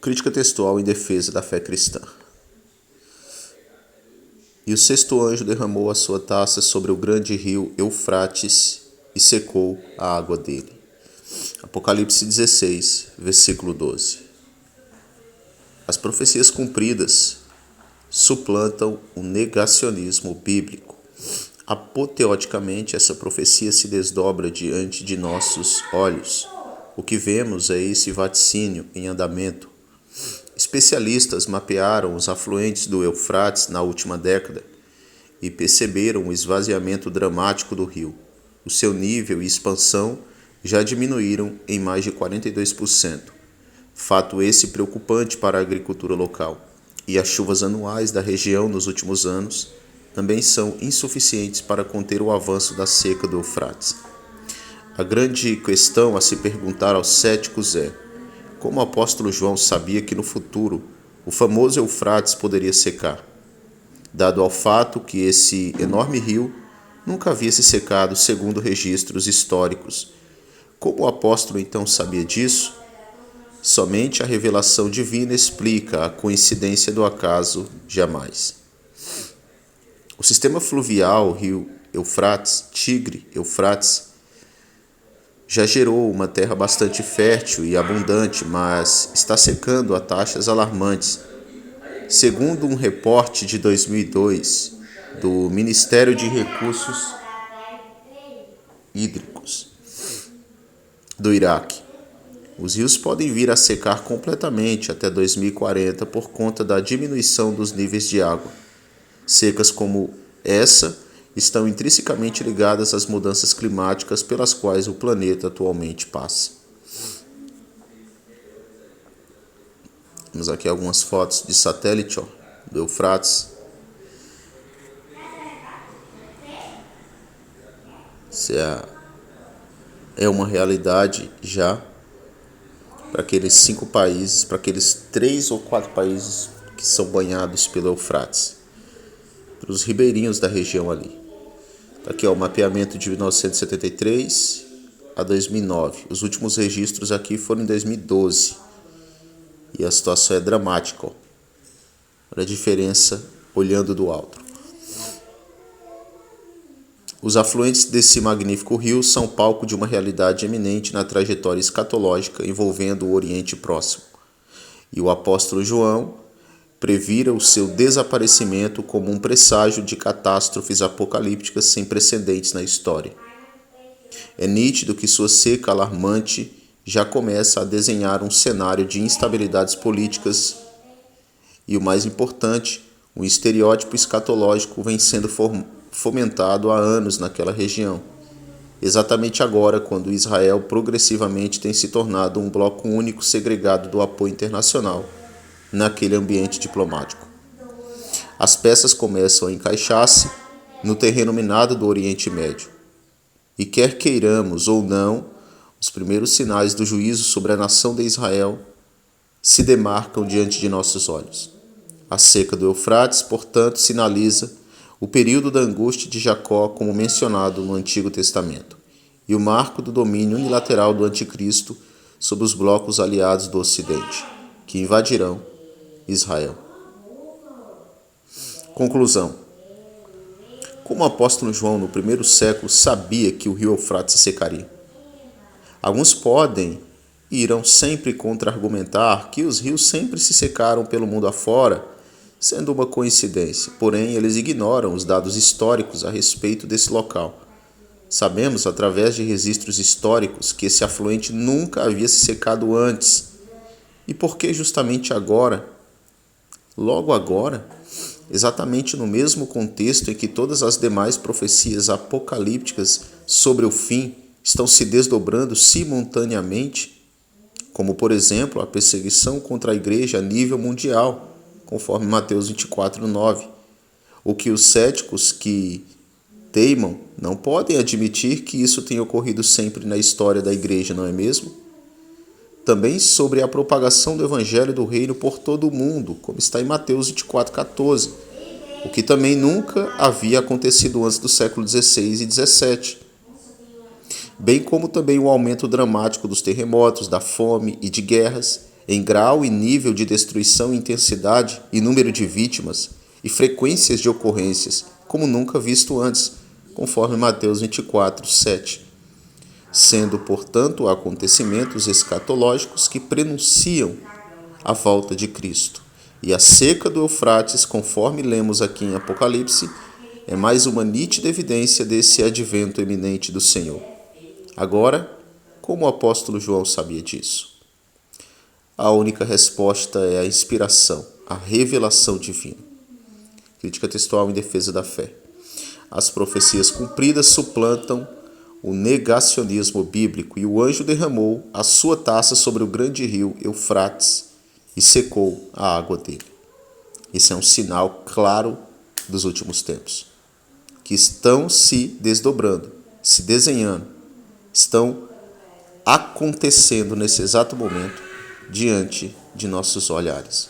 Crítica textual em defesa da fé cristã. E o sexto anjo derramou a sua taça sobre o grande rio Eufrates e secou a água dele. Apocalipse 16, versículo 12. As profecias cumpridas suplantam o negacionismo bíblico. Apoteoticamente, essa profecia se desdobra diante de nossos olhos. O que vemos é esse vaticínio em andamento. Especialistas mapearam os afluentes do Eufrates na última década e perceberam o esvaziamento dramático do rio. O seu nível e expansão já diminuíram em mais de 42%. Fato esse preocupante para a agricultura local. E as chuvas anuais da região nos últimos anos também são insuficientes para conter o avanço da seca do Eufrates. A grande questão a se perguntar aos céticos é: como o apóstolo João sabia que no futuro o famoso Eufrates poderia secar, dado ao fato que esse enorme rio nunca havia se secado segundo registros históricos? Como o apóstolo então sabia disso? Somente a revelação divina explica a coincidência do acaso jamais. O sistema fluvial rio Eufrates, Tigre-Eufrates, já gerou uma terra bastante fértil e abundante, mas está secando a taxas alarmantes. Segundo um reporte de 2002 do Ministério de Recursos Hídricos do Iraque, os rios podem vir a secar completamente até 2040 por conta da diminuição dos níveis de água. Secas como essa estão intrinsecamente ligadas às mudanças climáticas pelas quais o planeta atualmente passa. Temos aqui algumas fotos de satélite do Eufrates. Isso é uma realidade já para aqueles 5 países, para aqueles 3 ou 4 países que são banhados pelo Eufrates, para os ribeirinhos da região ali. Aqui o mapeamento de 1973 a 2009. Os últimos registros aqui foram em 2012. E a situação é dramática. Olha a diferença olhando do alto. Os afluentes desse magnífico rio são palco de uma realidade eminente na trajetória escatológica envolvendo o Oriente Próximo. E o apóstolo João previra o seu desaparecimento como um presságio de catástrofes apocalípticas sem precedentes na história. É nítido que sua seca alarmante já começa a desenhar um cenário de instabilidades políticas e, o mais importante, um estereótipo escatológico vem sendo fomentado há anos naquela região, exatamente agora quando Israel progressivamente tem se tornado um bloco único segregado do apoio internacional naquele ambiente diplomático. As peças começam a encaixar-se no terreno minado do Oriente Médio. E quer queiramos ou não, os primeiros sinais do juízo sobre a nação de Israel se demarcam diante de nossos olhos. A seca do Eufrates, portanto, sinaliza o período da angústia de Jacó, como mencionado no Antigo Testamento, e o marco do domínio unilateral do Anticristo sobre os blocos aliados do Ocidente, que invadirão Israel. Conclusão. Como o apóstolo João, no primeiro século, sabia que o rio Eufrates se secaria? Alguns podem e irão sempre contra-argumentar que os rios sempre se secaram pelo mundo afora, sendo uma coincidência, porém eles ignoram os dados históricos a respeito desse local. Sabemos, através de registros históricos, que esse afluente nunca havia se secado antes. E por que justamente agora? Logo agora, exatamente no mesmo contexto em que todas as demais profecias apocalípticas sobre o fim estão se desdobrando simultaneamente, como, por exemplo, a perseguição contra a igreja a nível mundial, conforme Mateus 24:9, o que os céticos que teimam não podem admitir que isso tenha ocorrido sempre na história da igreja, não é mesmo? Também sobre a propagação do evangelho do reino por todo o mundo, como está em Mateus 24:14, o que também nunca havia acontecido antes do século XVI e XVII, bem como também o aumento dramático dos terremotos, da fome e de guerras, em grau e nível de destruição, intensidade e número de vítimas e frequências de ocorrências, como nunca visto antes, conforme Mateus 24, 7. Sendo, portanto, acontecimentos escatológicos que prenunciam a volta de Cristo. E a seca do Eufrates, conforme lemos aqui em Apocalipse, é mais uma nítida evidência desse advento iminente do Senhor. Agora, como o apóstolo João sabia disso? A única resposta é a inspiração, a revelação divina. Crítica textual em defesa da fé. As profecias cumpridas suplantam o negacionismo bíblico e o anjo derramou a sua taça sobre o grande rio Eufrates e secou a água dele. Isso é um sinal claro dos últimos tempos, que estão se desdobrando, se desenhando, estão acontecendo nesse exato momento diante de nossos olhares.